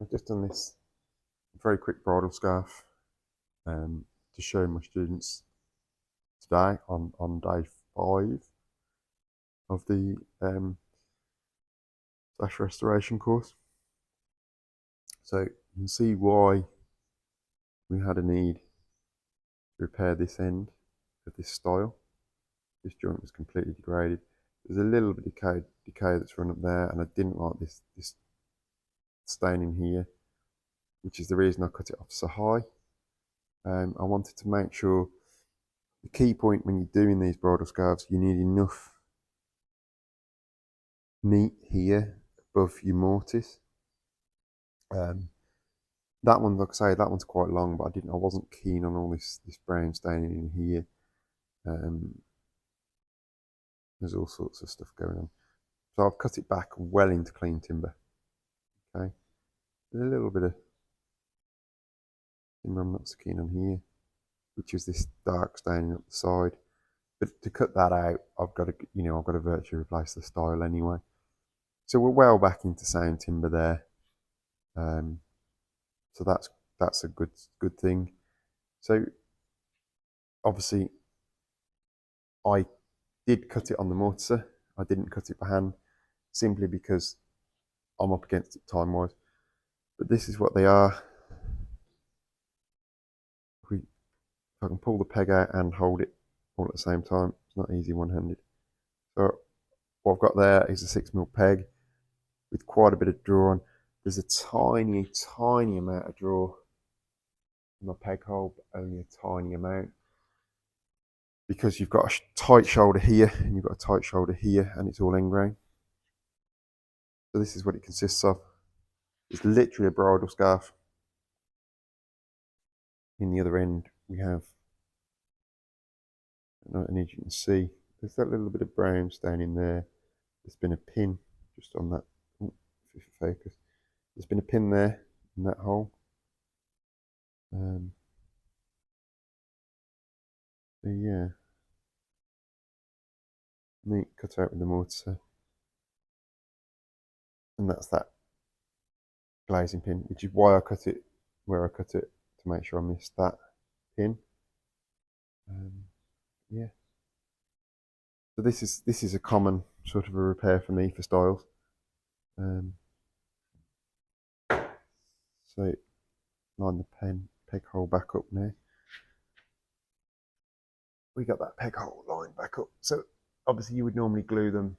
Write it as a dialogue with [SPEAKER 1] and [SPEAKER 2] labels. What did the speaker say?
[SPEAKER 1] I've just done this very quick bridal scarf to show my students today on day 5 of the sash restoration course. So you can see why we had a need to repair this end of this stile. This joint was completely degraded. There's a little bit of decay that's run up there, and I didn't like this stain in here, which is the reason I cut it off so high. I wanted to make sure the key point when you're doing these bridal scarves, you need enough meat here above your mortise. That one, like I say, that one's quite long, but I wasn't keen on all this brown staining in here. There's all sorts of stuff going on, so I've cut it back well into clean timber. Okay, there's a little bit of timber I'm not so keen on here, which is this dark staining up the side. But to cut that out, I've got to virtually replace the stile anyway. So we're well back into sound timber there. So that's a good thing. So obviously I did cut it on the mortiser. I didn't cut it by hand simply because I'm up against it time-wise. But this is what they are. If I can pull the peg out and hold it all at the same time, it's not easy one-handed. So what I've got there is a 6mm peg with quite a bit of draw on. There's a tiny amount of draw in my peg hole, but only a tiny amount, because you've got a tight shoulder here and you've got a tight shoulder here, and it's all end grain. So this is what it consists of. It's literally a bridal scarf. In the other end we have, and as you can see, there's that little bit of brown stain in there. There's been a pin just on that. If you focus, there's been a pin there in that hole. So yeah, meat cut out with the mortar, and that's that glazing pin, which is why I cut it where I cut it, to make sure I missed that pin. Yeah. So this is a common sort of a repair for me for stiles. So line the peg hole back up now. We got that peg hole lined back up. So obviously you would normally glue them